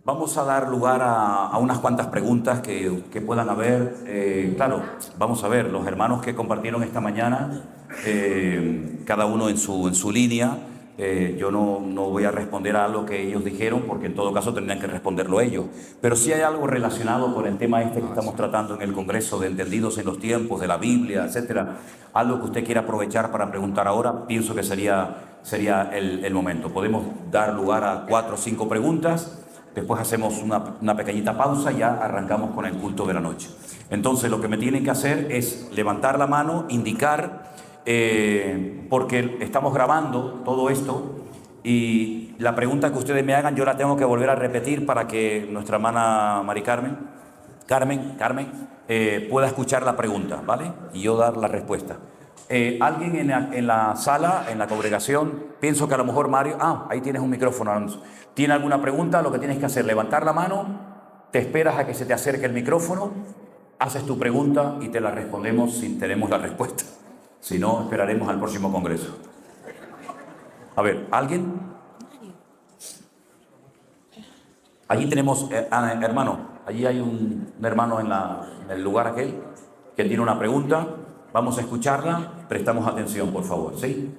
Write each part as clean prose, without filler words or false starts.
Vamos a dar lugar a unas cuantas preguntas que puedan haber. Claro, vamos a ver, los hermanos que compartieron esta mañana, cada uno en su línea. Yo no voy a responder a lo que ellos dijeron, porque en todo caso tendrían que responderlo ellos. Pero sí hay algo relacionado con el tema este que estamos tratando en el Congreso de Entendidos en los Tiempos, de la Biblia, etcétera. Algo que usted quiera aprovechar para preguntar ahora, pienso que sería el momento. Podemos dar lugar a 4 o 5 preguntas. Después hacemos una pequeñita pausa y ya arrancamos con el culto de la noche. Entonces lo que me tienen que hacer es levantar la mano, indicar, porque estamos grabando todo esto y la pregunta que ustedes me hagan yo la tengo que volver a repetir para que nuestra hermana Mari Carmen, pueda escuchar la pregunta, ¿vale? Y yo dar la respuesta. Alguien en la sala, en la congregación, pienso que a lo mejor Mario, ahí tienes un micrófono, Alonso. ¿Tiene alguna pregunta? Lo que tienes que hacer, levantar la mano, te esperas a que se te acerque el micrófono, haces tu pregunta y te la respondemos si tenemos la respuesta. Si no, esperaremos al próximo congreso. A ver, ¿alguien? Allí tenemos, hermano, allí hay un hermano en el lugar aquel que tiene una pregunta. Vamos a escucharla, prestamos atención, por favor, ¿sí?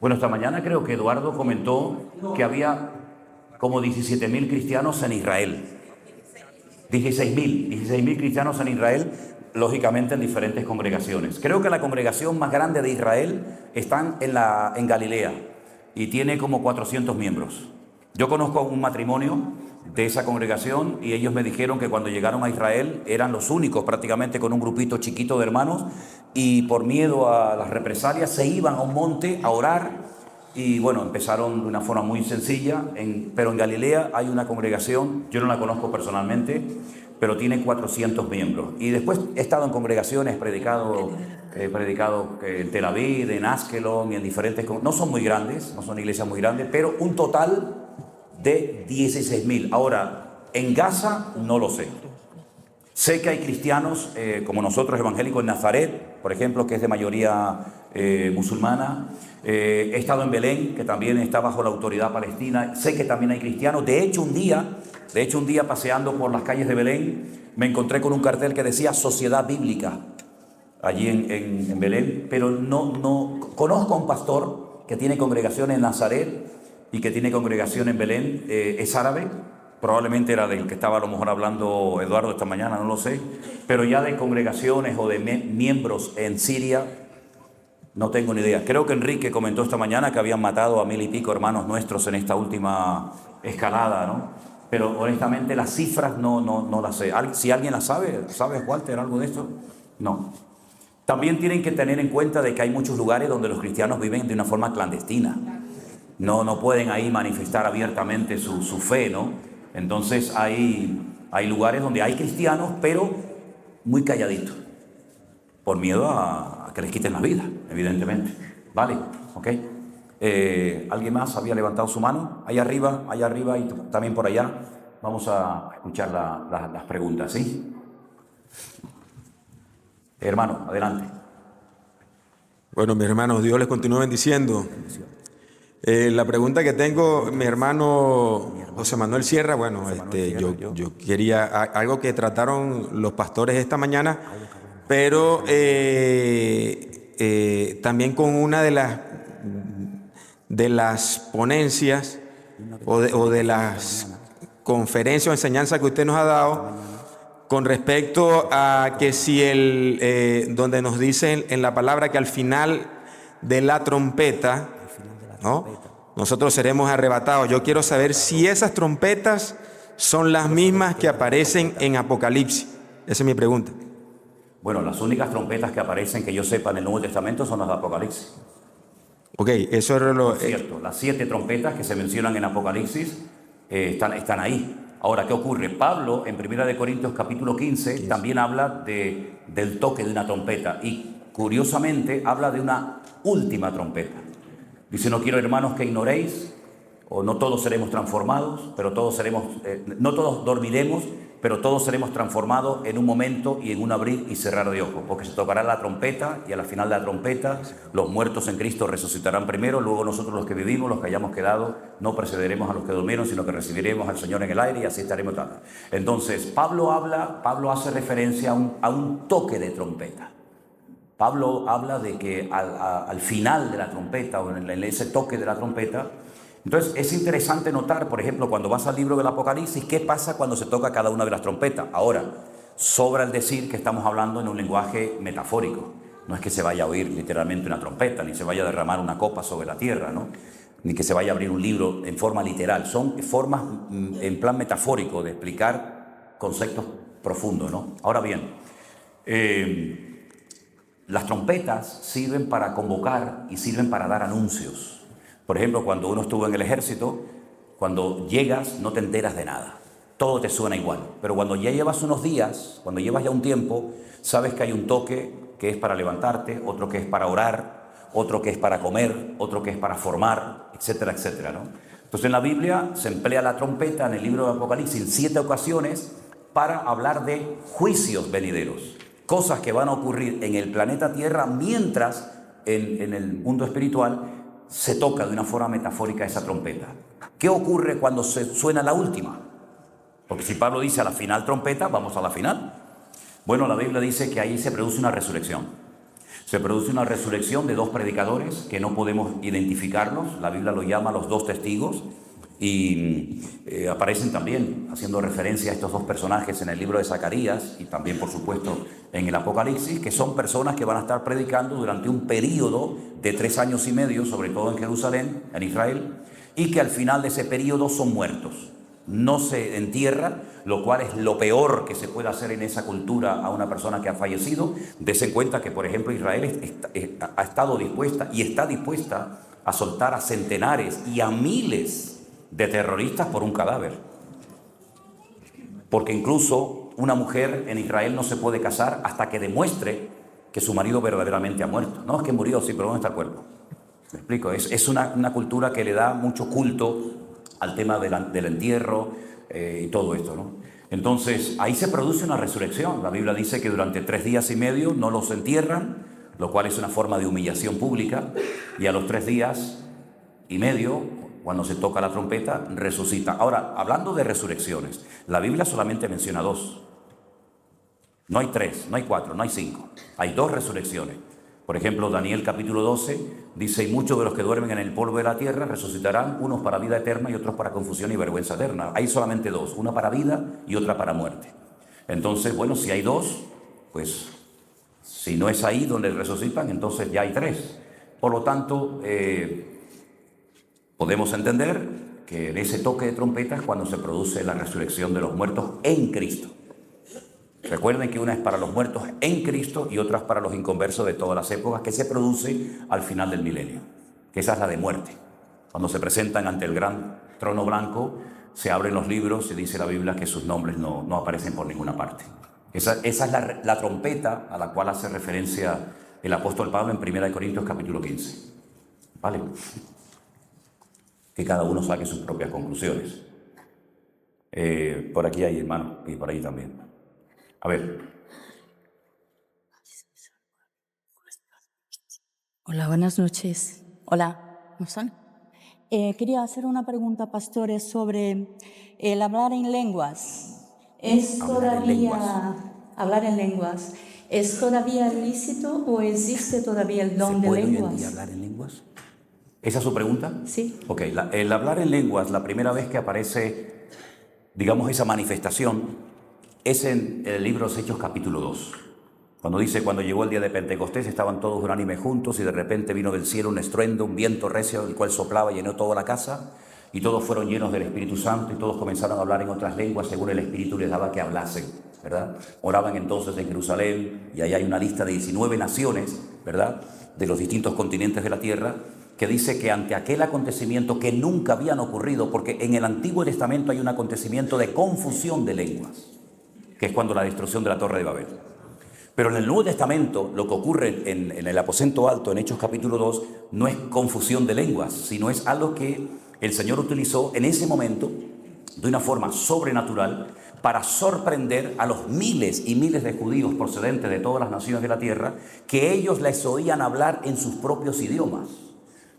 Bueno, esta mañana creo que Eduardo comentó que había como 17.000 cristianos en Israel. 16.000 cristianos en Israel, lógicamente en diferentes congregaciones. Creo que la congregación más grande de Israel está en Galilea y tiene como 400 miembros. Yo conozco a un matrimonio de esa congregación y ellos me dijeron que cuando llegaron a Israel eran los únicos prácticamente con un grupito chiquito de hermanos y por miedo a las represalias se iban a un monte a orar y bueno, empezaron de una forma muy sencilla, pero en Galilea hay una congregación, yo no la conozco personalmente, pero tiene 400 miembros. Y después he estado en congregaciones, he predicado en Tel Aviv, en Askelon y en diferentes, no son muy grandes, no son iglesias muy grandes, pero un total de 16.000. Ahora, en Gaza no lo sé. Sé que hay cristianos como nosotros evangélicos en Nazaret, por ejemplo, que es de mayoría musulmana. He estado en Belén, que también está bajo la autoridad palestina. Sé que también hay cristianos. De hecho, un día paseando por las calles de Belén, me encontré con un cartel que decía Sociedad Bíblica, allí en Belén. Pero no conozco a un pastor que tiene congregación en Nazaret y que tiene congregación en Belén, es árabe, probablemente era del que estaba a lo mejor hablando Eduardo esta mañana, no lo sé, pero ya de congregaciones o de miembros en Siria, no tengo ni idea. Creo que Enrique comentó esta mañana que habían matado a 1.000 y pico hermanos nuestros en esta última escalada, ¿no? Pero honestamente las cifras no las sé. Si alguien las sabe, ¿sabes, Walter, algo de esto? No. También tienen que tener en cuenta de que hay muchos lugares donde los cristianos viven de una forma clandestina. No pueden ahí manifestar abiertamente su fe, ¿no? Entonces hay lugares donde hay cristianos, pero muy calladitos, por miedo a que les quiten la vida, evidentemente. ¿Vale? ¿Ok? ¿Alguien más había levantado su mano? Allá arriba y también por allá. Vamos a escuchar las preguntas, ¿sí? Hermano, adelante. Bueno, mis hermanos, Dios les continúe bendiciendo. La pregunta que tengo, mi hermano José Manuel Sierra, yo quería algo que trataron los pastores esta mañana, pero también con una de las ponencias o de las conferencias o enseñanzas que usted nos ha dado con respecto a que si donde nos dicen en la palabra que al final de la trompeta, ¿no?, nosotros seremos arrebatados. Yo quiero saber si esas trompetas son las mismas que aparecen en Apocalipsis. Esa es mi pregunta. Bueno, las únicas trompetas que aparecen, que yo sepa, en el Nuevo Testamento son las de Apocalipsis. Ok, eso es lo... cierto, las 7 trompetas que se mencionan en Apocalipsis están ahí. Ahora, ¿qué ocurre? Pablo, en 1 Corintios capítulo 15, también habla del toque de una trompeta y, curiosamente, habla de una última trompeta. Dice, no quiero, hermanos, que ignoréis, o no todos seremos transformados, pero no todos dormiremos, pero todos seremos transformados en un momento y en un abrir y cerrar de ojos, porque se tocará la trompeta y al final de la trompeta los muertos en Cristo resucitarán primero, luego nosotros los que vivimos, los que hayamos quedado, no precederemos a los que durmieron, sino que recibiremos al Señor en el aire y así estaremos tal. Entonces, Pablo hace referencia a un toque de trompeta. Pablo habla de que al final de la trompeta o en ese toque de la trompeta. Entonces es interesante notar, por ejemplo, cuando vas al libro del Apocalipsis, qué pasa cuando se toca cada una de las trompetas. Ahora, sobra el decir que estamos hablando en un lenguaje metafórico. No es que se vaya a oír literalmente una trompeta, ni se vaya a derramar una copa sobre la tierra, ¿no? Ni que se vaya a abrir un libro en forma literal. Son formas en plan metafórico de explicar conceptos profundos, ¿no? Ahora bien, las trompetas sirven para convocar y sirven para dar anuncios. Por ejemplo, cuando uno estuvo en el ejército, cuando llegas no te enteras de nada. Todo te suena igual. Pero cuando ya llevas unos días, cuando llevas ya un tiempo, sabes que hay un toque que es para levantarte, otro que es para orar, otro que es para comer, otro que es para formar, etcétera, etcétera, ¿no? Entonces en la Biblia se emplea la trompeta en el libro de Apocalipsis en 7 ocasiones para hablar de juicios venideros. Cosas que van a ocurrir en el planeta Tierra mientras en el mundo espiritual se toca de una forma metafórica esa trompeta. ¿Qué ocurre cuando se suena la última? Porque si Pablo dice a la final trompeta, vamos a la final. Bueno, la Biblia dice que ahí se produce una resurrección. Se produce una resurrección de 2 predicadores que no podemos identificarlos. La Biblia lo llama los 2 testigos. Y aparecen también haciendo referencia a estos 2 personajes en el libro de Zacarías y también por supuesto en el Apocalipsis, que son personas que van a estar predicando durante un periodo de 3 años y medio, sobre todo en Jerusalén, en Israel, y que al final de ese periodo son muertos. No se entierra, lo cual es lo peor que se puede hacer en esa cultura a una persona que ha fallecido. Dese en cuenta que, por ejemplo, Israel ha estado dispuesta y está dispuesta a soltar a centenares y a miles de terroristas por un cadáver. Porque incluso una mujer en Israel no se puede casar hasta que demuestre que su marido verdaderamente ha muerto. No, es que murió, sí, pero ¿dónde está el cuerpo? ¿Me explico? Es una cultura que le da mucho culto al tema del entierro y todo esto, ¿no? Entonces, ahí se produce una resurrección. La Biblia dice que durante 3 días y medio no los entierran, lo cual es una forma de humillación pública, y a los 3 días y medio, cuando se toca la trompeta, resucita. Ahora, hablando de resurrecciones, la Biblia solamente menciona 2. No hay 3, no hay 4, no hay 5. Hay 2 resurrecciones. Por ejemplo, Daniel capítulo 12 dice: y muchos de los que duermen en el polvo de la tierra resucitarán, unos para vida eterna y otros para confusión y vergüenza eterna. Hay solamente 2, una para vida y otra para muerte. Entonces, bueno, si hay 2, pues si no es ahí donde resucitan, entonces ya hay 3. Por lo tanto, podemos entender que en ese toque de trompeta es cuando se produce la resurrección de los muertos en Cristo. Recuerden que una es para los muertos en Cristo y otra es para los inconversos de todas las épocas, que se produce al final del milenio, que esa es la de muerte. Cuando se presentan ante el gran trono blanco, se abren los libros y dice la Biblia que sus nombres no aparecen por ninguna parte. Esa es la trompeta a la cual hace referencia el apóstol Pablo en 1 Corintios capítulo 15. ¿Vale? Que cada uno saque sus propias conclusiones. Por aquí hay hermano y por ahí también. A ver. Hola, buenas noches. Hola, ¿me están? Quería hacer una pregunta, pastores, sobre el hablar en lenguas. Hablar en lenguas. ¿Es todavía lícito o existe todavía el don de lenguas? ¿Se puede hoy en día hablar en lenguas? ¿Esa es su pregunta? Sí. Ok, el hablar en lenguas, la primera vez que aparece, digamos, esa manifestación, es en el libro de los Hechos capítulo 2. Cuando dice, cuando llegó el día de Pentecostés, estaban todos unánime juntos y de repente vino del cielo un estruendo, un viento recio, el cual soplaba y llenó toda la casa, y todos fueron llenos del Espíritu Santo y todos comenzaron a hablar en otras lenguas según el Espíritu les daba que hablasen, ¿verdad? Oraban entonces en Jerusalén, y ahí hay una lista de 19 naciones, ¿verdad?, de los distintos continentes de la tierra, que dice que ante aquel acontecimiento que nunca habían ocurrido, porque en el Antiguo Testamento hay un acontecimiento de confusión de lenguas, que es cuando la destrucción de la Torre de Babel. Pero en el Nuevo Testamento, lo que ocurre en el aposento alto, en Hechos capítulo 2, no es confusión de lenguas, sino es algo que el Señor utilizó en ese momento de una forma sobrenatural para sorprender a los miles y miles de judíos procedentes de todas las naciones de la tierra, que ellos les oían hablar en sus propios idiomas.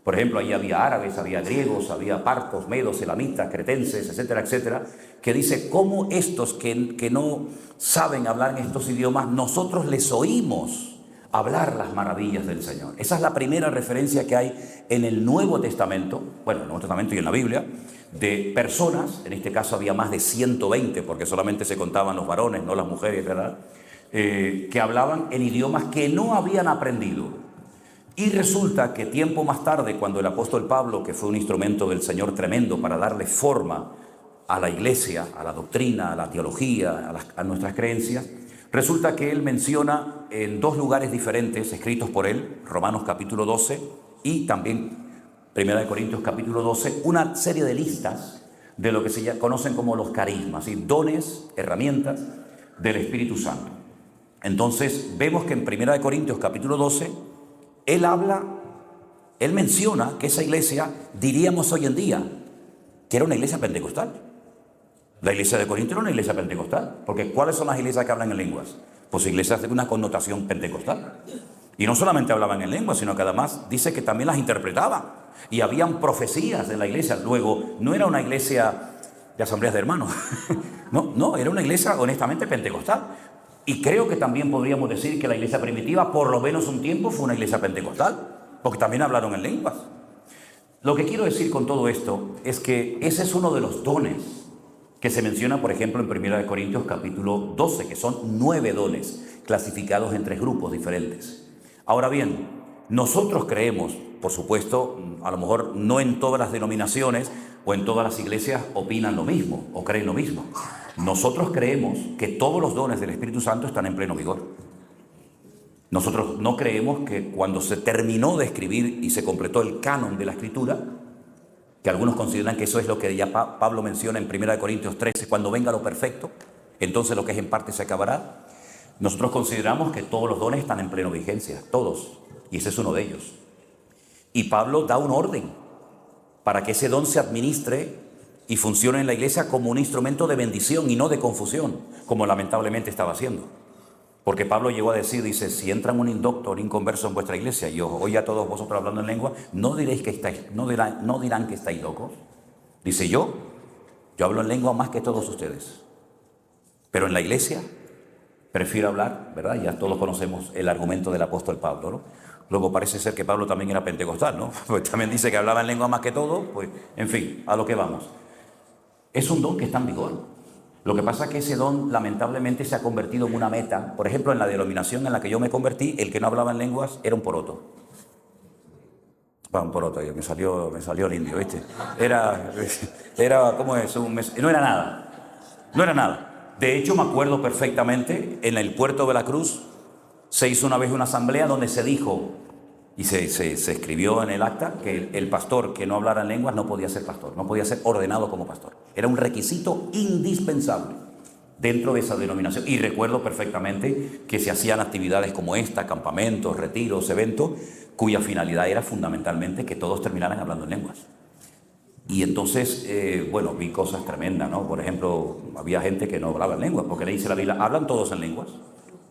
Por ejemplo, ahí había árabes, había griegos, había partos, medos, elamitas, cretenses, etcétera, etcétera, que dice, ¿cómo estos que no saben hablar en estos idiomas, nosotros les oímos hablar las maravillas del Señor? Esa es la primera referencia que hay en el Nuevo Testamento, bueno, en el Nuevo Testamento y en la Biblia, de personas, en este caso había más de 120, porque solamente se contaban los varones, no las mujeres, ¿verdad? Que hablaban en idiomas que no habían aprendido. Y resulta que tiempo más tarde, cuando el apóstol Pablo, que fue un instrumento del Señor tremendo para darle forma a la iglesia, a la doctrina, a la teología, a nuestras creencias, resulta que él menciona en dos lugares diferentes, escritos por él, Romanos capítulo 12 y también Primera de Corintios capítulo 12, una serie de listas de lo que se conocen como los carismas, ¿sí? Dones, herramientas del Espíritu Santo. Entonces vemos que en Primera de Corintios capítulo 12, él menciona que esa iglesia, diríamos hoy en día, que era una iglesia pentecostal. La iglesia de Corinto era una iglesia pentecostal, porque ¿cuáles son las iglesias que hablan en lenguas? Pues iglesias de una connotación pentecostal. Y no solamente hablaban en lenguas, sino que además dice que también las interpretaban. Y habían profecías en la iglesia. Luego, no era una iglesia de asambleas de hermanos. No, era una iglesia honestamente pentecostal. Y creo que también podríamos decir que la iglesia primitiva, por lo menos un tiempo, fue una iglesia pentecostal, porque también hablaron en lenguas. Lo que quiero decir con todo esto es que ese es uno de los dones que se menciona, por ejemplo, en 1 Corintios capítulo 12, que son 9 dones clasificados en 3 grupos diferentes. Ahora bien, nosotros creemos, por supuesto, a lo mejor no en todas las denominaciones o en todas las iglesias opinan lo mismo o creen lo mismo. Nosotros creemos que todos los dones del Espíritu Santo están en pleno vigor. Nosotros no creemos que cuando se terminó de escribir y se completó el canon de la Escritura, que algunos consideran que eso es lo que ya Pablo menciona en 1 Corintios 13, cuando venga lo perfecto, entonces lo que es en parte se acabará. Nosotros consideramos que todos los dones están en pleno vigencia, todos, y ese es uno de ellos. Y Pablo da un orden para que ese don se administre y funcione en la iglesia como un instrumento de bendición y no de confusión, como lamentablemente estaba haciendo. Porque Pablo llegó a decir, dice, si entran un indocto o un inconverso en vuestra iglesia y os oye a todos vosotros hablando en lengua, no dirán que estáis locos. Dice, yo hablo en lengua más que todos ustedes. Pero en la iglesia prefiero hablar, ¿verdad? Ya todos conocemos el argumento del apóstol Pablo, ¿no? Luego parece ser que Pablo también era pentecostal, ¿no? Pues también dice que hablaba en lengua más que todo, pues, en fin, a lo que vamos. Es un don que está en vigor. Lo que pasa es que ese don lamentablemente se ha convertido en una meta. Por ejemplo, en la denominación en la que yo me convertí, el que no hablaba en lenguas era un poroto. Un poroto, me salió el indio, ¿viste? Era ¿cómo es? No era nada. No era nada. De hecho, me acuerdo perfectamente, en el puerto de Veracruz se hizo una vez una asamblea donde se dijo, y se escribió en el acta, que el pastor que no hablara en lenguas no podía ser pastor, no podía ser ordenado como pastor. Era un requisito indispensable dentro de esa denominación. Y recuerdo perfectamente que se hacían actividades como esta, campamentos, retiros, eventos, cuya finalidad era fundamentalmente que todos terminaran hablando en lenguas. Y entonces, vi cosas tremendas, ¿no? Por ejemplo, había gente que no hablaba en lenguas, porque le dice la Biblia, hablan todos en lenguas,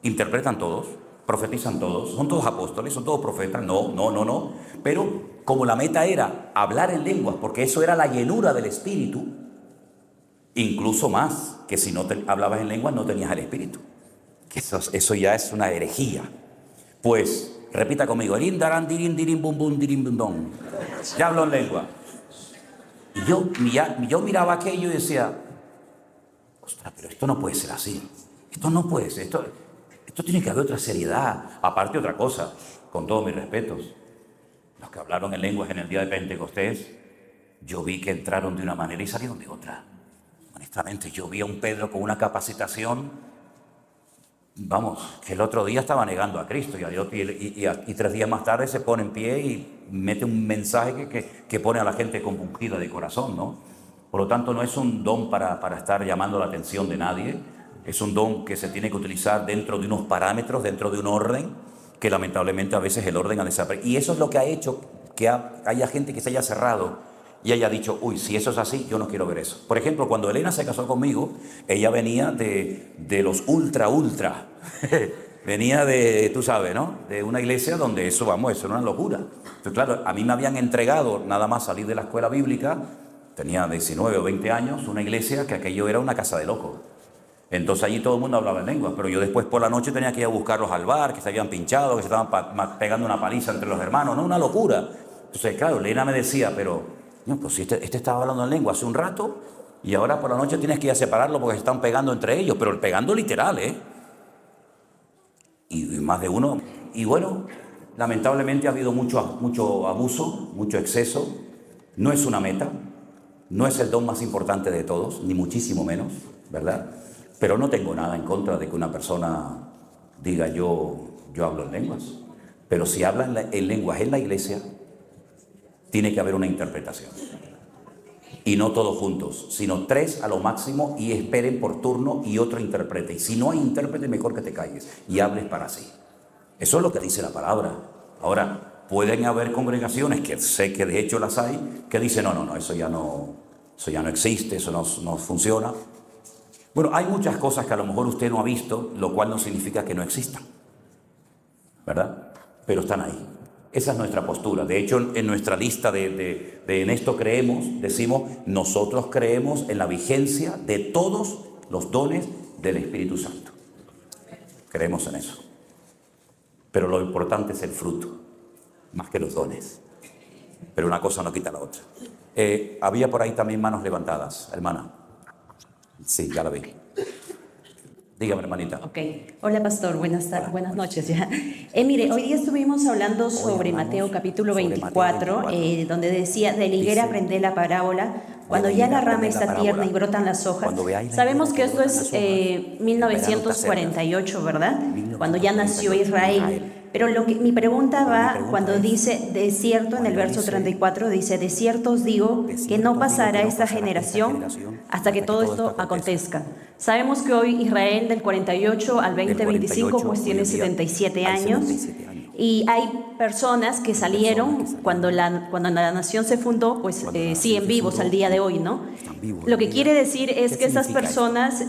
interpretan todos, profetizan todos, son todos apóstoles, son todos profetas. No. Pero como la meta era hablar en lenguas, porque eso era la llenura del Espíritu, incluso más que si no hablabas en lenguas no tenías el Espíritu. Que eso ya es una herejía. Pues, repita conmigo, ya hablo en lengua. Y yo miraba aquello y decía, ostras, pero esto no puede ser así. Esto no puede ser, esto tiene que haber otra seriedad. Aparte otra cosa, con todos mis respetos, los que hablaron en lenguas en el día de Pentecostés, yo vi que entraron de una manera y salieron de otra. Honestamente, yo vi a un Pedro con una capacitación, que el otro día estaba negando a Cristo y 3 días más tarde se pone en pie y mete un mensaje que pone a la gente compungida de corazón, ¿no? Por lo tanto, no es un don para estar llamando la atención de nadie. Es un don que se tiene que utilizar dentro de unos parámetros, dentro de un orden, que lamentablemente a veces el orden ha desaparecido. Y eso es lo que ha hecho que haya gente que se haya cerrado y ella ha dicho, uy, si eso es así, yo no quiero ver eso. Por ejemplo, cuando Elena se casó conmigo, ella venía de los ultra. Venía de, tú sabes, ¿no? De una iglesia donde eso, vamos, eso era una locura. Entonces, claro, a mí me habían entregado, nada más salir de la escuela bíblica, tenía 19 o 20 años, una iglesia que aquello era una casa de locos. Entonces allí todo el mundo hablaba en lenguas, pero yo después por la noche tenía que ir a buscarlos al bar, que se habían pinchado, que se estaban pegando una paliza entre los hermanos, ¿no? Una locura. Entonces, claro, Elena me decía, pero, no, pues si este estaba hablando en lengua hace un rato y ahora por la noche tienes que ir a separarlo porque se están pegando entre ellos, pero pegando literal, ¿eh? Y más de uno. Y bueno, lamentablemente ha habido mucho abuso, mucho exceso. No es una meta, no es el don más importante de todos, ni muchísimo menos, ¿verdad? Pero no tengo nada en contra de que una persona diga yo hablo en lenguas. Pero si hablan en lenguas en la iglesia, tiene que haber una interpretación. Y no todos juntos, sino 3 a lo máximo y esperen por turno y otro interprete. Y si no hay intérprete, mejor que te calles y hables para sí. Eso es lo que dice la palabra. Ahora, pueden haber congregaciones, que sé que de hecho las hay, que dicen, no, eso ya no existe, eso no funciona. Bueno, hay muchas cosas que a lo mejor usted no ha visto, lo cual no significa que no existan, ¿verdad? Pero están ahí. Esa es nuestra postura. De hecho, en nuestra lista de en esto creemos, decimos, nosotros creemos en la vigencia de todos los dones del Espíritu Santo. Creemos en eso. Pero lo importante es el fruto, más que los dones. Pero una cosa no quita la otra. Había por ahí también manos levantadas, hermana. Sí, ya la vi. Dígame, hermanita. Ok. Hola, pastor. Buenas noches. Ya. Mire, hoy día estuvimos hablando sobre Mateo capítulo 24, donde decía, de la higuera aprendé la parábola, cuando ya la rama está tierna y brotan las hojas. Sabemos que esto es 1948, ¿verdad? Cuando ya nació Israel. Pero mi pregunta va cuando dice, de cierto, en el verso 34, dice, de cierto os digo que no pasará esta generación hasta que todo esto acontezca. Sabemos que hoy Israel del 48 al 2025 pues tiene 77 años y hay personas que salieron cuando la nación se fundó, pues siguen vivos al día de hoy, ¿no? Lo que quiere decir es que esas personas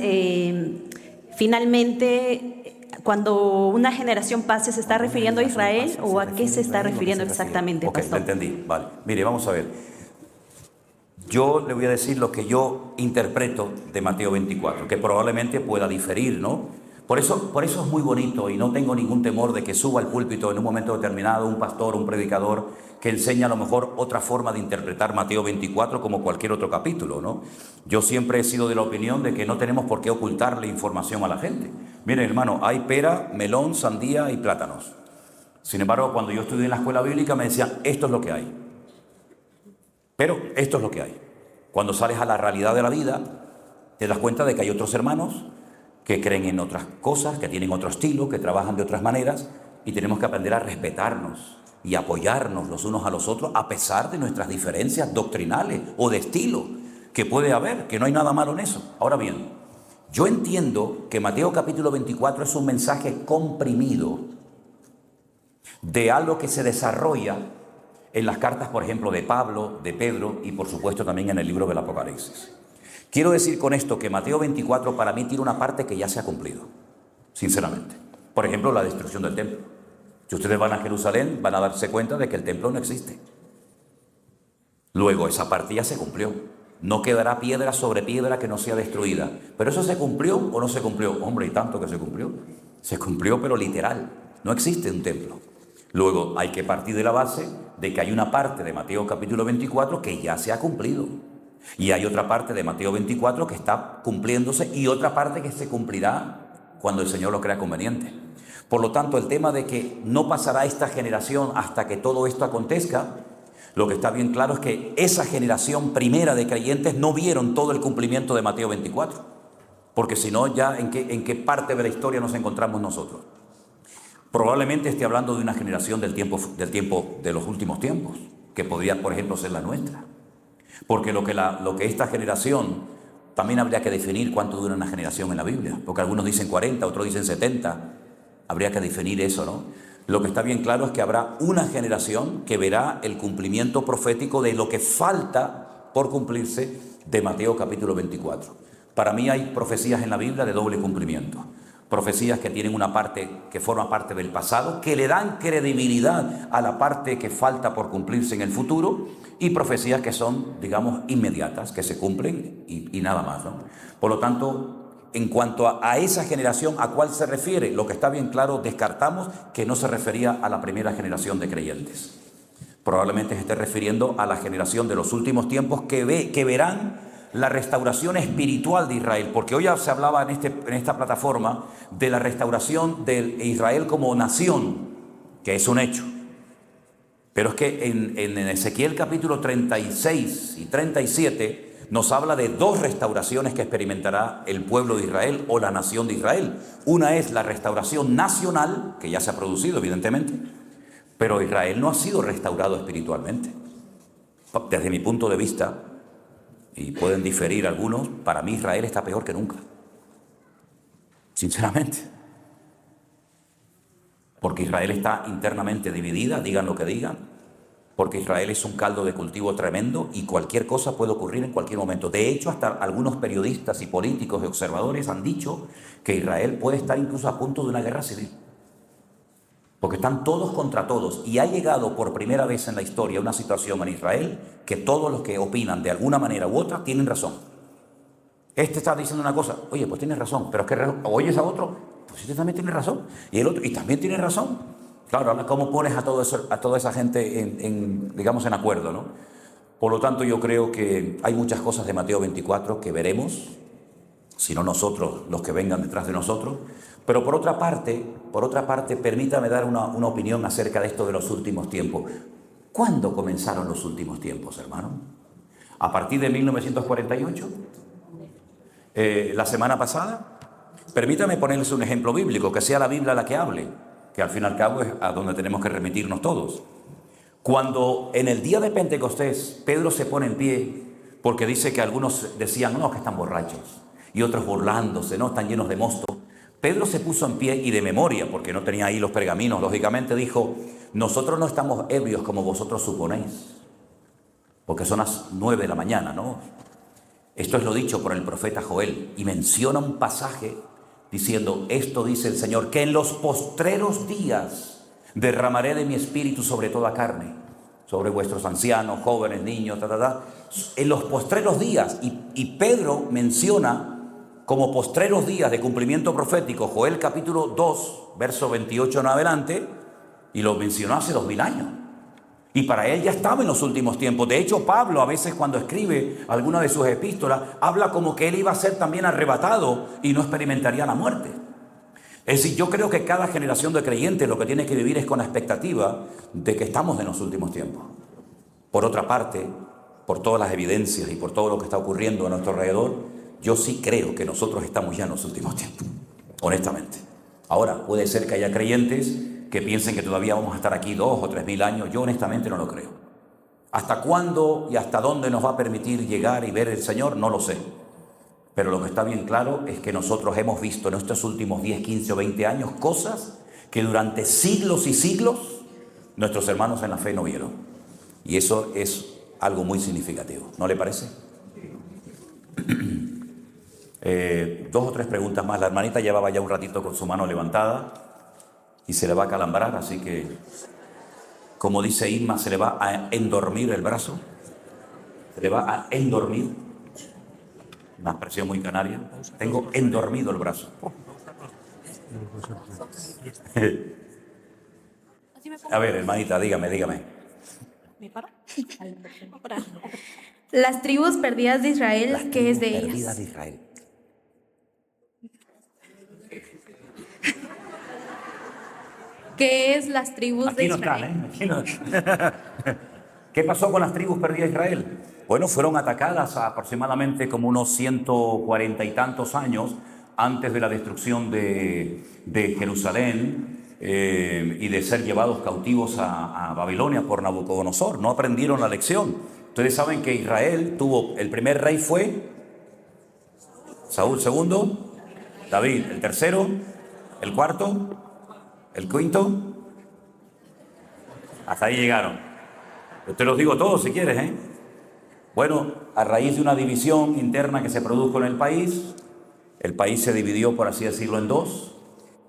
finalmente... Cuando una generación pase, ¿se está refiriendo a Israel o a qué se está refiriendo exactamente, pastor? Ok, lo entendí. Vale. Mire, vamos a ver. Yo le voy a decir lo que yo interpreto de Mateo 24, que probablemente pueda diferir, ¿no? Por eso es muy bonito y no tengo ningún temor de que suba al púlpito en un momento determinado un pastor, un predicador, que enseña a lo mejor otra forma de interpretar Mateo 24 como cualquier otro capítulo, ¿no? Yo siempre he sido de la opinión de que no tenemos por qué ocultarle información a la gente. Miren, hermano, hay pera, melón, sandía y plátanos. Sin embargo, cuando yo estudié en la escuela bíblica me decían, esto es lo que hay. Pero esto es lo que hay. Cuando sales a la realidad de la vida, te das cuenta de que hay otros hermanos que creen en otras cosas, que tienen otro estilo, que trabajan de otras maneras, y tenemos que aprender a respetarnos y apoyarnos los unos a los otros a pesar de nuestras diferencias doctrinales o de estilo que puede haber, que no hay nada malo en eso. Ahora bien, yo entiendo que Mateo capítulo 24 es un mensaje comprimido de algo que se desarrolla en las cartas, por ejemplo, de Pablo, de Pedro y por supuesto también en el libro del Apocalipsis. Quiero decir con esto que Mateo 24 para mí tiene una parte que ya se ha cumplido, sinceramente. Por ejemplo, la destrucción del templo. Si ustedes van a Jerusalén, van a darse cuenta de que el templo no existe. Luego, esa parte ya se cumplió. No quedará piedra sobre piedra que no sea destruida. ¿Pero eso se cumplió o no se cumplió? Hombre, y tanto que se cumplió. Se cumplió, pero literal. No existe un templo. Luego, hay que partir de la base de que hay una parte de Mateo capítulo 24 que ya se ha cumplido. Y hay otra parte de Mateo 24 que está cumpliéndose y otra parte que se cumplirá cuando el Señor lo crea conveniente. Por lo tanto, el tema de que no pasará esta generación hasta que todo esto acontezca, lo que está bien claro es que esa generación primera de creyentes no vieron todo el cumplimiento de Mateo 24. Porque si no, ya ¿en qué parte de la historia nos encontramos nosotros? Probablemente esté hablando de una generación del tiempo de los últimos tiempos, que podría, por ejemplo, ser la nuestra. Porque lo que esta generación, también habría que definir cuánto dura una generación en la Biblia. Porque algunos dicen 40, otros dicen 70. Habría que definir eso, ¿no? Lo que está bien claro es que habrá una generación que verá el cumplimiento profético de lo que falta por cumplirse de Mateo capítulo 24. Para mí hay profecías en la Biblia de doble cumplimiento. Profecías que tienen una parte que forma parte del pasado, que le dan credibilidad a la parte que falta por cumplirse en el futuro, y profecías que son, digamos, inmediatas, que se cumplen y nada más, ¿no? Por lo tanto, en cuanto a esa generación, ¿a cuál se refiere? Lo que está bien claro, descartamos que no se refería a la primera generación de creyentes. Probablemente se esté refiriendo a la generación de los últimos tiempos que verán la restauración espiritual de Israel, porque hoy ya se hablaba en esta plataforma de la restauración de Israel como nación, que es un hecho. Pero es que en Ezequiel capítulo 36 y 37 nos habla de dos restauraciones que experimentará el pueblo de Israel o la nación de Israel. Una es la restauración nacional, que ya se ha producido evidentemente, pero Israel no ha sido restaurado espiritualmente. Desde mi punto de vista, y pueden diferir algunos, para mí Israel está peor que nunca. Sinceramente. Porque Israel está internamente dividida, digan lo que digan, porque Israel es un caldo de cultivo tremendo y cualquier cosa puede ocurrir en cualquier momento. De hecho, hasta algunos periodistas y políticos y observadores han dicho que Israel puede estar incluso a punto de una guerra civil. Porque están todos contra todos y ha llegado por primera vez en la historia una situación en Israel que todos los que opinan de alguna manera u otra tienen razón. Este está diciendo una cosa, oye, pues tienes razón, pero es que oyes a otro, pues este también tiene razón, y el otro, y también tiene razón. Claro, ahora cómo pones a toda esa gente digamos, en acuerdo, ¿no? Por lo tanto, yo creo que hay muchas cosas de Mateo 24 que veremos, si no nosotros, los que vengan detrás de nosotros. Pero por otra parte, permítame dar una opinión acerca de esto de los últimos tiempos. ¿Cuándo comenzaron los últimos tiempos, hermano? ¿A partir de 1948? ¿La semana pasada? Permítame ponerles un ejemplo bíblico, que sea la Biblia la que hable, que al fin y al cabo es a donde tenemos que remitirnos todos. Cuando en el día de Pentecostés Pedro se pone en pie, porque dice que algunos decían, no, que están borrachos, y otros burlándose, no, están llenos de mosto. Pedro se puso en pie y de memoria, porque no tenía ahí los pergaminos, lógicamente dijo, nosotros no estamos ebrios como vosotros suponéis, porque son las 9 de la mañana, ¿no? Esto es lo dicho por el profeta Joel, y menciona un pasaje diciendo, esto dice el Señor, que en los postreros días derramaré de mi espíritu sobre toda carne, sobre vuestros ancianos, jóvenes, niños, en los postreros días, y Pedro menciona como postreros días de cumplimiento profético, Joel capítulo 2, verso 28 en adelante, y lo mencionó hace 2000 años. Y para él ya estaba en los últimos tiempos. De hecho, Pablo a veces cuando escribe alguna de sus epístolas, habla como que él iba a ser también arrebatado y no experimentaría la muerte. Es decir, yo creo que cada generación de creyentes lo que tiene que vivir es con la expectativa de que estamos en los últimos tiempos. Por otra parte, por todas las evidencias y por todo lo que está ocurriendo a nuestro alrededor, yo sí creo que nosotros estamos ya en los últimos tiempos, honestamente. Ahora, puede ser que haya creyentes que piensen que todavía vamos a estar aquí 2 o 3 mil años. Yo honestamente no lo creo. ¿Hasta cuándo y hasta dónde nos va a permitir llegar y ver el Señor? No lo sé. Pero lo que está bien claro es que nosotros hemos visto en estos últimos 10, 15 o 20 años cosas que durante siglos y siglos nuestros hermanos en la fe no vieron. Y eso es algo muy significativo. ¿No le parece? 2 o 3 preguntas más. La hermanita llevaba ya un ratito con su mano levantada y se le va a calambrar, así que, como dice Inma, se le va a endormir el brazo. Se le va a endormir. Una expresión muy canaria. Tengo endormido el brazo. A ver, hermanita, dígame. ¿Me paro? Las tribus perdidas de Israel, ¿qué es de ellas? Perdidas de Israel. ¿Qué es las tribus de Israel? Aquí no están, ¿Qué pasó con las tribus perdidas de Israel? Bueno, fueron atacadas aproximadamente como unos 140 y tantos años antes de la destrucción de Jerusalén y de ser llevados cautivos a Babilonia por Nabucodonosor. No aprendieron la lección. Ustedes saben que Israel tuvo, el primer rey fue Saúl, segundo David, el tercero, el cuarto, el quinto, Hasta ahí llegaron. Yo te los digo todos si quieres, ¿eh? Bueno, a raíz de una división interna que se produjo en el país se dividió, por así decirlo, en dos,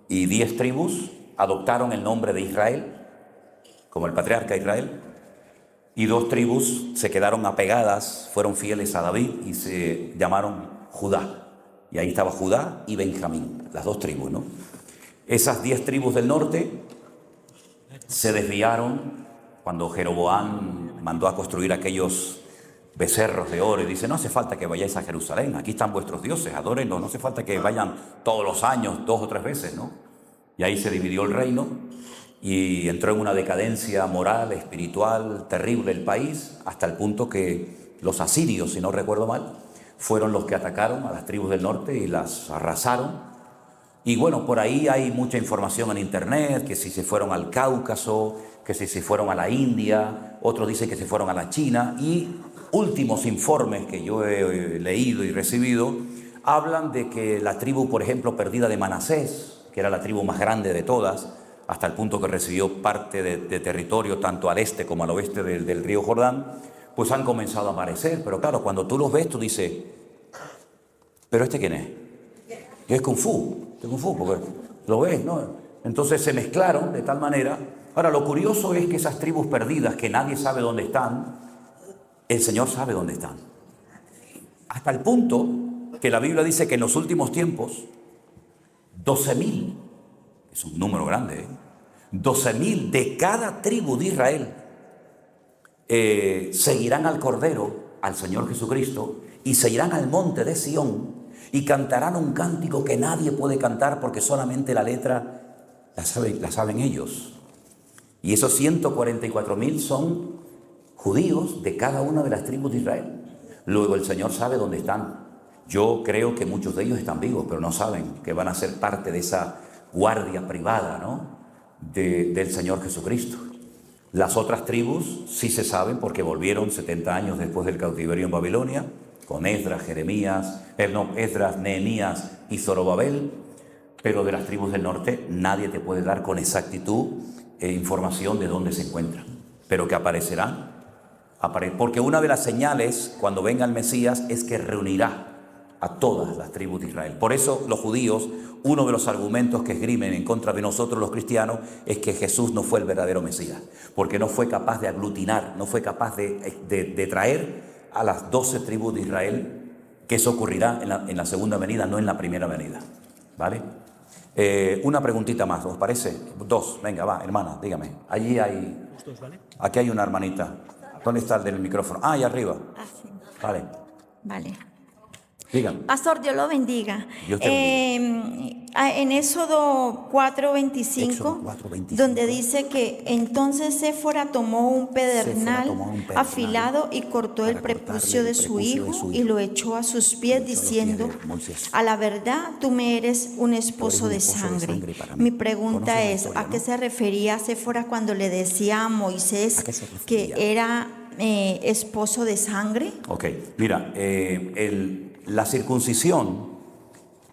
y 10 tribus adoptaron el nombre de Israel, como el patriarca Israel, y 2 tribus se quedaron apegadas, fueron fieles a David y se llamaron Judá. Y ahí estaba Judá y Benjamín, las 2 tribus, ¿no? Esas 10 tribus del norte se desviaron cuando Jeroboam mandó a construir aquellos becerros de oro y dice: no hace falta que vayáis a Jerusalén, aquí están vuestros dioses, adórenlos, no hace falta que vayan todos los años, 2 o 3 veces, ¿no? Y ahí se dividió el reino y entró en una decadencia moral, espiritual terrible el país, hasta el punto que los asirios, si no recuerdo mal, fueron los que atacaron a las tribus del norte y las arrasaron. Y bueno, por ahí hay mucha información en internet, que si se fueron al Cáucaso, que si se fueron a la India, otros dicen que se fueron a la China, y últimos informes que yo he leído y recibido hablan de que la tribu, por ejemplo, perdida de Manasés, que era la tribu más grande de todas, hasta el punto que recibió parte de territorio tanto al este como al oeste del río Jordán, pues han comenzado a aparecer. Pero claro, cuando tú los ves, tú dices: ¿pero este quién es? Y es Kung Fu, porque lo ves, ¿no? Entonces se mezclaron de tal manera. Ahora, lo curioso es que esas tribus perdidas, que nadie sabe dónde están, el Señor sabe dónde están. Hasta el punto que la Biblia dice que en los últimos tiempos, 12.000, es un número grande, 12.000 de cada tribu de Israel seguirán al Cordero, al Señor Jesucristo, y se irán al monte de Sión y cantarán un cántico que nadie puede cantar, porque solamente la letra la saben ellos. Y esos 144.000 son judíos de cada una de las tribus de Israel. Luego el Señor sabe dónde están. Yo creo que muchos de ellos están vivos, pero no saben que van a ser parte de esa guardia privada, ¿no?, del Señor Jesucristo. Las otras tribus sí se saben, porque volvieron 70 años después del cautiverio en Babilonia, con Esdras, Nehemías y Zorobabel. Pero de las tribus del norte nadie te puede dar con exactitud información de dónde se encuentran, pero que aparecerán. Porque una de las señales cuando venga el Mesías es que reunirá a todas las tribus de Israel. Por eso los judíos, uno de los argumentos que esgrimen en contra de nosotros los cristianos es que Jesús no fue el verdadero Mesías, porque no fue capaz de aglutinar, no fue capaz de traer a las 12 tribus de Israel, que eso ocurrirá en la segunda venida, no en la primera venida, ¿vale? Una preguntita más, ¿os parece? 2, venga, va, hermana, dígame. Allí hay, aquí hay una hermanita. ¿Dónde está el del micrófono? Ah, ahí arriba. Vale. Vale. Dígame. Pastor, Dios lo bendiga. Dios te bendiga. En Éxodo 4:25, donde dice que entonces Séfora tomó un pedernal afilado y cortó el prepucio de su hijo y lo echó a sus pies, diciendo: a la verdad, tú me eres un esposo de sangre. Mi pregunta es, ¿a qué se refería Séfora cuando le decía a Moisés que era esposo de sangre? Ok, mira, la circuncisión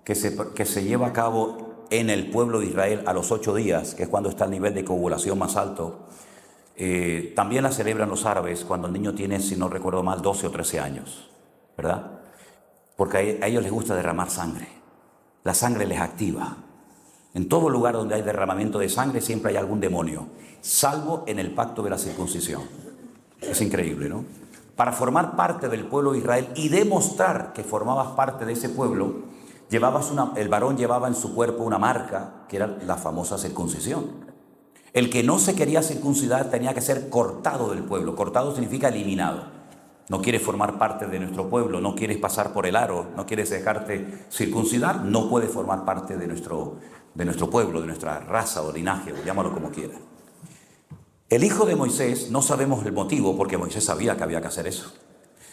que se lleva a cabo en el pueblo de Israel a los 8 días, que es cuando está el nivel de coagulación más alto, también la celebran los árabes cuando el niño tiene, si no recuerdo mal, 12 o 13 años, ¿verdad? Porque a ellos les gusta derramar sangre. La sangre les activa. En todo lugar donde hay derramamiento de sangre siempre hay algún demonio, salvo en el pacto de la circuncisión. Es increíble, ¿no? Para formar parte del pueblo de Israel y demostrar que formabas parte de ese pueblo, el varón llevaba en su cuerpo una marca que era la famosa circuncisión. El que no se quería circuncidar tenía que ser cortado del pueblo. Cortado significa eliminado. No quieres formar parte de nuestro pueblo, no quieres pasar por el aro, no quieres dejarte circuncidar, no puedes formar parte de nuestro pueblo, de nuestra raza o linaje, o llámalo como quieras. El hijo de Moisés, no sabemos el motivo, porque Moisés sabía que había que hacer eso.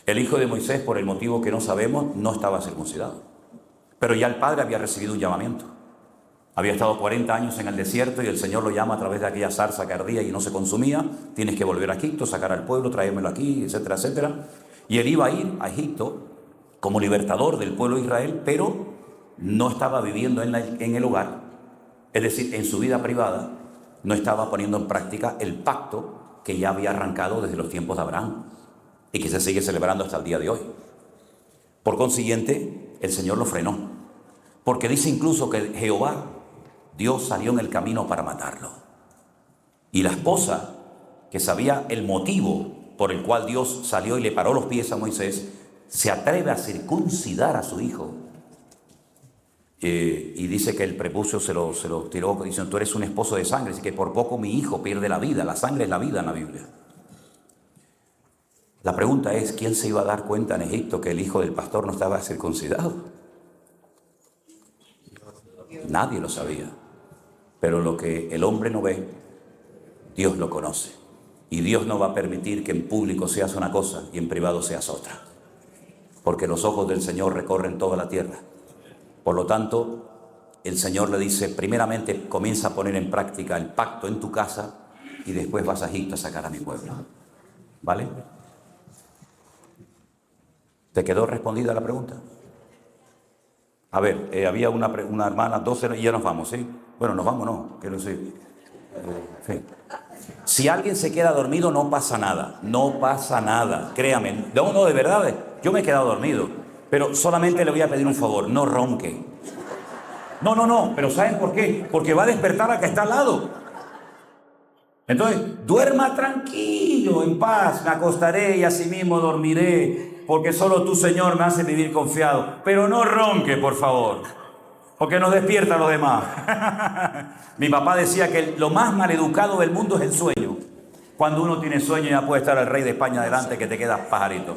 El hijo de Moisés, por el motivo que no sabemos, no estaba circuncidado. Pero ya el padre había recibido un llamamiento. Había estado 40 años en el desierto y el Señor lo llama a través de aquella zarza que ardía y no se consumía. Tienes que volver a Egipto, sacar al pueblo, traérmelo aquí, etcétera, etcétera. Y él iba a ir a Egipto como libertador del pueblo de Israel, pero no estaba viviendo en el hogar, es decir, en su vida privada. No estaba poniendo en práctica el pacto que ya había arrancado desde los tiempos de Abraham y que se sigue celebrando hasta el día de hoy. Por consiguiente, el Señor lo frenó, porque dice incluso que Jehová, Dios, salió en el camino para matarlo. Y la esposa, que sabía el motivo por el cual Dios salió y le paró los pies a Moisés, se atreve a circuncidar a su hijo. Y dice que el prepucio se lo tiró diciendo: tú eres un esposo de sangre, así que por poco mi hijo pierde la vida. La sangre es la vida en la Biblia. La pregunta es, ¿quién se iba a dar cuenta en Egipto que el hijo del pastor no estaba circuncidado? Nadie lo sabía. Pero lo que el hombre no ve, Dios lo conoce. Y Dios no va a permitir que en público seas una cosa y en privado seas otra. Porque los ojos del Señor recorren toda la tierra. Por lo tanto, el Señor le dice, primeramente comienza a poner en práctica el pacto en tu casa y después vas a Egipto a sacar a mi pueblo. ¿Vale? ¿Te quedó respondida la pregunta? A ver, había una hermana, 12, y ya nos vamos, ¿sí? Bueno, nos vamos, no, quiero decir. Sí. Si alguien se queda dormido, no pasa nada, no pasa nada, créame. No, de verdad, yo me he quedado dormido, pero solamente le voy a pedir un favor, no ronque. No, pero ¿saben por qué? Porque va a despertar a que está al lado. Entonces, duerma tranquilo, en paz, me acostaré y asimismo dormiré, porque solo tú, Señor, me haces vivir confiado. Pero no ronque, por favor, porque nos despierta a los demás. Mi papá decía que lo más maleducado del mundo es el sueño. Cuando uno tiene sueño ya puede estar el rey de España delante que te quedas pajarito.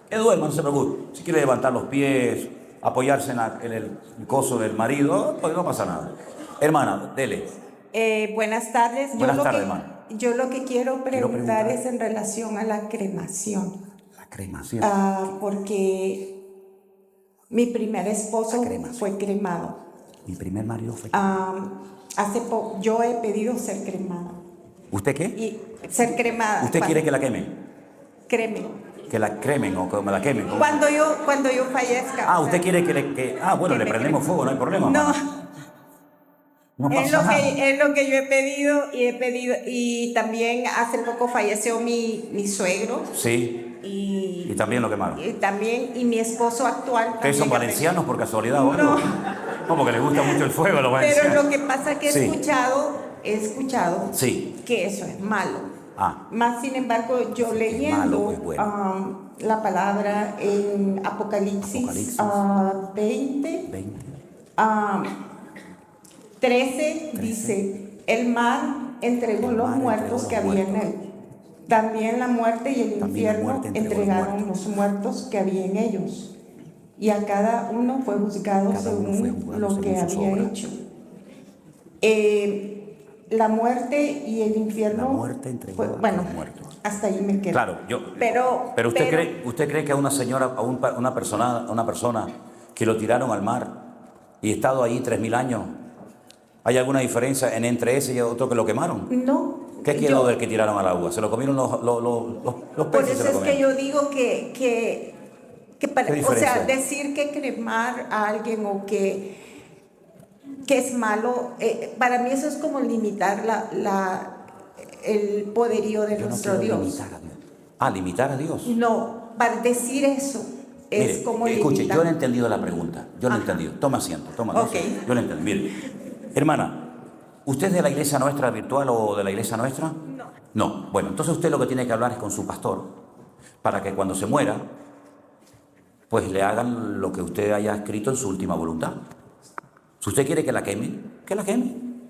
Que duerma, no se preocupe. Si quiere levantar los pies, apoyarse en el coso del marido, pues no pasa nada. Hermana, dele. Buenas tardes. Buenas tardes, hermana. Yo lo que quiero preguntar es en relación a la cremación. La cremación. Porque mi primer esposo fue cremado. Mi primer marido fue cremado. Hace poco yo he pedido ser cremada. ¿Usted qué? Y ser cremada. ¿Usted quiere que la quemen? Cremen. Que la cremen o que me la quemen. ¿Cómo? Cuando yo fallezca. ¿Usted quiere bueno, le prendemos fuego, no hay problema. No es pasa nada. Es lo que yo he pedido y también hace poco falleció mi suegro. Sí. Y también lo quemaron. Y mi esposo actual. ¿Ustedes son valencianos por casualidad o algo? No, porque les gusta mucho el fuego a los valencianos. Pero lo que pasa es que Sí. he escuchado Sí. que eso es malo. Más sin embargo, yo leyendo es bueno. la palabra en Apocalipsis 20. 13 dice, el mar entregó los muertos que había en él. También la muerte y el infierno entregaron los muertos que había en ellos. Y a cada uno fue juzgado según lo que había hecho. La muerte y el infierno. La muerte entregó a los muertos. Hasta ahí me quedo. Claro, pero usted cree que a una señora, a una persona que lo tiraron al mar y ha estado ahí 3000 años, ¿hay alguna diferencia entre ese y otro que lo quemaron? No. ¿Qué quedó del que tiraron al agua? ¿Se lo comieron los peces? Por eso es que yo digo que o sea, decir que cremar a alguien o que es malo, para mí eso es como limitar el poderío de nuestro Dios. Limitar a Dios. Limitar a Dios. No, para decir eso es Mire, como escuche, limitar. yo no he entendido la pregunta. Yo no he entendido. Toma asiento, Okay. Yo lo entendí. Mire, hermana, ¿usted es de la iglesia nuestra virtual o de la iglesia nuestra? No. Bueno, entonces usted lo que tiene que hablar es con su pastor para que cuando se muera, pues le hagan lo que usted haya escrito en su última voluntad. Si usted quiere que la quemen, que la quemen.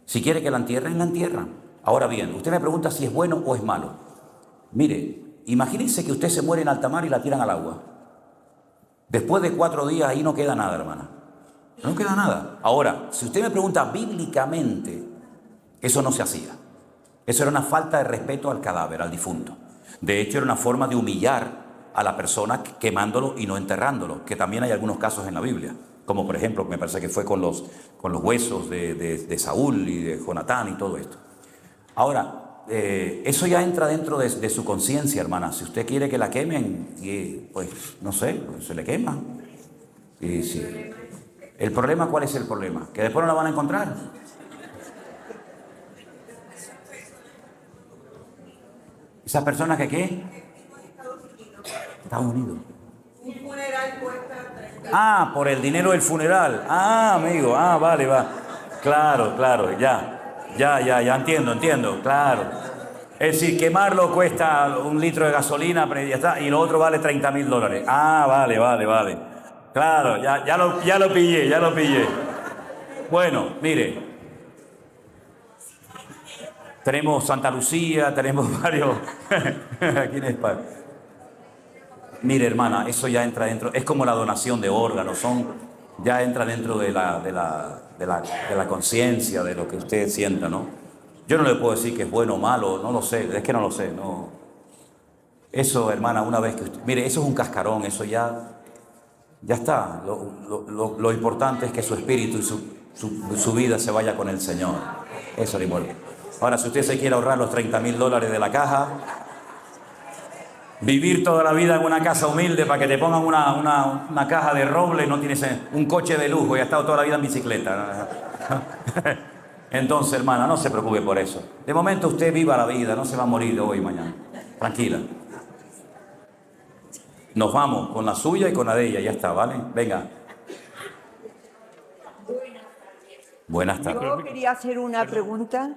Si quiere que la entierren, la entierran. Ahora bien, usted me pregunta si es bueno o es malo. Mire, imagínense que usted se muere en alta mar y la tiran al agua. Después de 4 días ahí no queda nada, hermana. No queda nada. Ahora, si usted me pregunta bíblicamente, eso no se hacía. Eso era una falta de respeto al cadáver, al difunto. De hecho, era una forma de humillar a la persona quemándolo y no enterrándolo, que también hay algunos casos en la Biblia, como por ejemplo, me parece que fue con los huesos de Saúl y de Jonatán y todo esto. Ahora, eso ya entra dentro de su conciencia, hermana. Si usted quiere que la quemen, pues no sé, pues se le quema. Y sí. ¿El problema cuál es el problema? ¿Que después no la van a encontrar? ¿Esas personas que qué? Estados Unidos. Un funeral cuesta 30. Ah, por el dinero del funeral. Ah, amigo, vale, va. Claro, ya entiendo, claro. Es decir, quemarlo cuesta 1 litro de gasolina, pero ya está, y lo otro vale $30.000. Ah, vale. Claro, ya lo pillé. Bueno, mire. Tenemos Santa Lucía, tenemos varios aquí en España. Mire, hermana, eso ya entra dentro, es como la donación de órganos, ya entra dentro de la conciencia, de lo que usted sienta, ¿no? Yo no le puedo decir que es bueno o malo, no lo sé, es que no lo sé, no. Eso, hermana, una vez que usted, mire, eso es un cascarón, eso ya está. Lo importante es que su espíritu y su vida se vaya con el Señor. Eso es lo importante. Ahora, si usted se quiere ahorrar los $30.000 de la caja, vivir toda la vida en una casa humilde para que te pongan una caja de roble, no tienes un coche de lujo y has estado toda la vida en bicicleta. Entonces, hermana, no se preocupe por eso. De momento usted viva la vida, no se va a morir de hoy y mañana. Tranquila. Nos vamos con la suya y con la de ella, ya está, ¿vale? Venga. Buenas tardes. Yo quería hacer una pregunta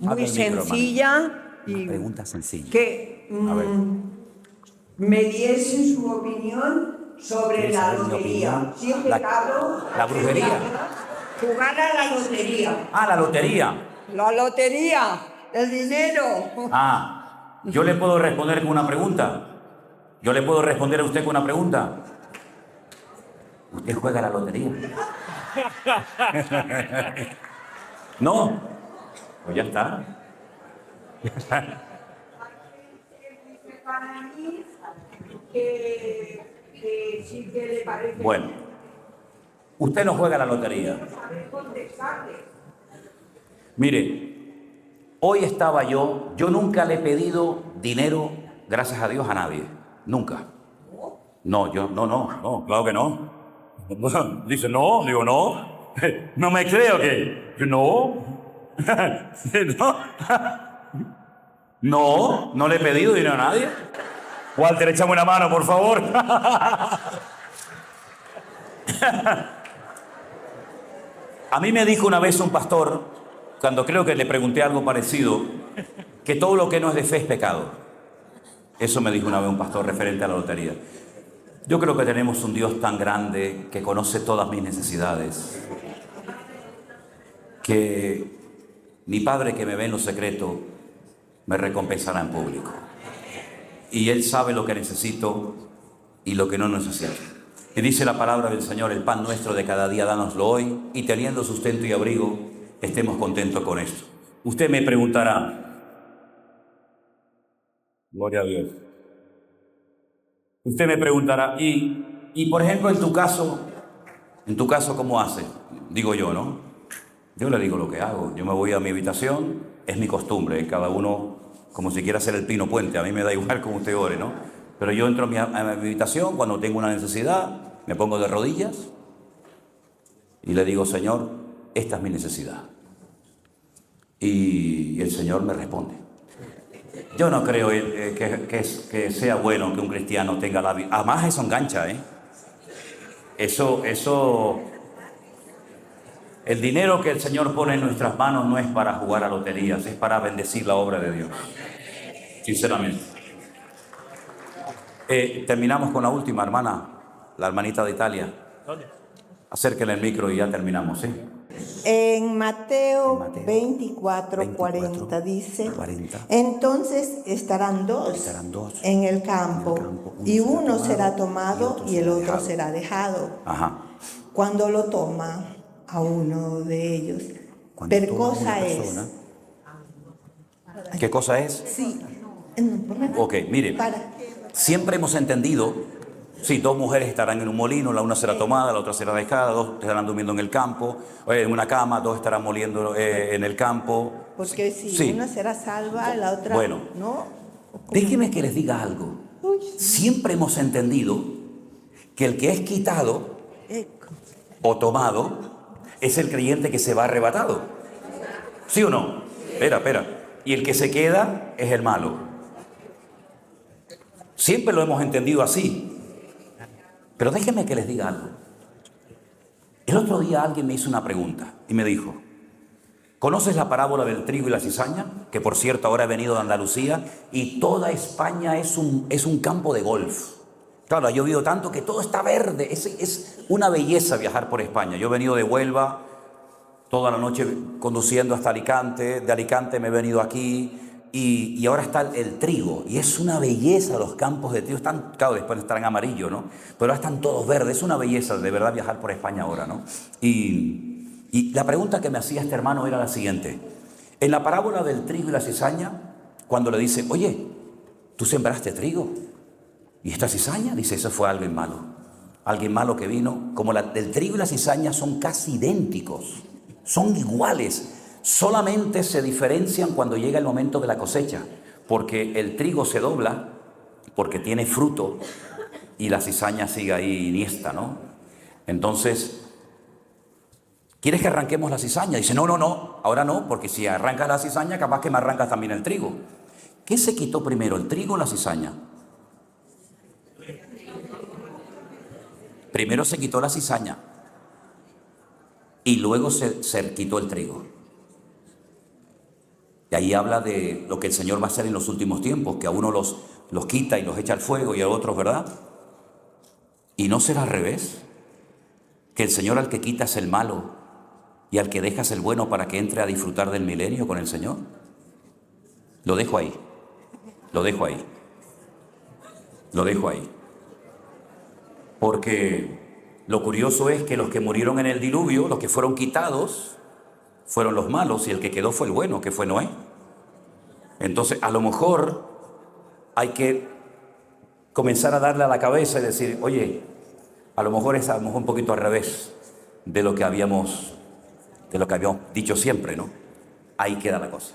Abre muy el micro, sencilla Una pregunta sencilla. que A ver. me diese su opinión sobre ¿Quieres la saber mi lotería. opinión? Si es La- pecado la brujería. jugar a la lotería. Ah, la lotería. La lotería, el dinero. Ah, yo le puedo responder con una pregunta. Yo le puedo responder a usted con una pregunta. ¿Usted juega a la lotería? No. Pues ya está. Para mí, que sí que le parece. Bueno, usted no juega a la lotería. Mire, hoy estaba yo nunca le he pedido dinero, gracias a Dios, a nadie. Nunca. No, no, claro que no. Dice, no, digo, no. No me creo que. No. No le he pedido dinero a nadie. Walter, échame una mano, por favor. A mí me dijo una vez un pastor, cuando creo que le pregunté algo parecido, que todo lo que no es de fe es pecado. Eso me dijo una vez un pastor referente a la lotería. Yo creo que tenemos un Dios tan grande que conoce todas mis necesidades, que mi Padre que me ve en lo secreto me recompensará en público. Y Él sabe lo que necesito y lo que no necesito. Y dice la palabra del Señor, el pan nuestro de cada día dánoslo hoy, y teniendo sustento y abrigo, estemos contentos con esto. Usted me preguntará, gloria a Dios. Usted me preguntará, y por ejemplo, en tu caso, ¿cómo hace? Digo yo, ¿no? Yo le digo lo que hago. Yo me voy a mi habitación, es mi costumbre, cada uno como si quiera hacer el pino puente, a mí me da igual como usted ore, ¿no? Pero yo entro a mi habitación cuando tengo una necesidad, me pongo de rodillas y le digo, Señor, esta es mi necesidad. Y el Señor me responde. Yo no creo que sea bueno que un cristiano tenga la vida. Además, eso engancha, ¿eh? Eso, el dinero que el Señor pone en nuestras manos no es para jugar a loterías, es para bendecir la obra de Dios. Sinceramente. Terminamos con la última hermana, la hermanita de Italia. Acérquenle el micro y ya terminamos, ¿sí? En Mateo 24:40 dice, entonces estarán dos en el campo, y uno será tomado y el otro será dejado. Ajá. Cuando lo toma a uno de ellos, pero cosa es. ¿Qué cosa es? Sí. Ok, mire, siempre hemos entendido, sí, 2 mujeres estarán en un molino, la una será tomada, la otra será dejada, 2 estarán durmiendo en el campo, en una cama, 2 estarán moliendo en el campo. Porque si Sí. una será salva, la otra Bueno. no. Déjeme que les diga algo. Siempre hemos entendido que el que es quitado o tomado es el creyente que se va arrebatado. ¿Sí o no? Espera. Y el que se queda es el malo. Siempre lo hemos entendido así. Pero déjenme que les diga algo. El otro día alguien me hizo una pregunta y me dijo, ¿conoces la parábola del trigo y la cizaña? Que por cierto ahora he venido de Andalucía y toda España es un campo de golf. Claro, ha llovido tanto que todo está verde. Es una belleza viajar por España. Yo he venido de Huelva, toda la noche conduciendo hasta Alicante. De Alicante me he venido aquí y ahora está el trigo. Y es una belleza los campos de trigo. Están, claro, después estarán amarillos, ¿no? Pero ahora están todos verdes. Es una belleza de verdad viajar por España ahora, ¿no? Y la pregunta que me hacía este hermano era la siguiente. En la parábola del trigo y la cizaña, cuando le dice, oye, ¿tú sembraste trigo? ¿Y esta cizaña? Dice, eso fue alguien malo. Alguien malo que vino. Como el trigo y la cizaña son casi idénticos. Son iguales. Solamente se diferencian cuando llega el momento de la cosecha. Porque el trigo se dobla, porque tiene fruto, y la cizaña sigue ahí iniesta, ¿no? Entonces, ¿quieres que arranquemos la cizaña? Dice, no, ahora no, porque si arrancas la cizaña, capaz que me arrancas también el trigo. ¿Qué se quitó primero, el trigo o la cizaña? Primero se quitó la cizaña y luego se quitó el trigo. Y ahí habla de lo que el Señor va a hacer en los últimos tiempos, que a uno los quita y los echa al fuego y a otros, ¿verdad? ¿Y no será al revés? Que el Señor al que quita es el malo y al que deja es el bueno para que entre a disfrutar del milenio con el Señor. Lo dejo ahí. Porque lo curioso es que los que murieron en el diluvio, los que fueron quitados, fueron los malos y el que quedó fue el bueno, que fue Noé. Entonces, a lo mejor hay que comenzar a darle a la cabeza y decir, oye, a lo mejor es un poquito al revés de lo que habíamos dicho siempre, ¿no? Ahí queda la cosa.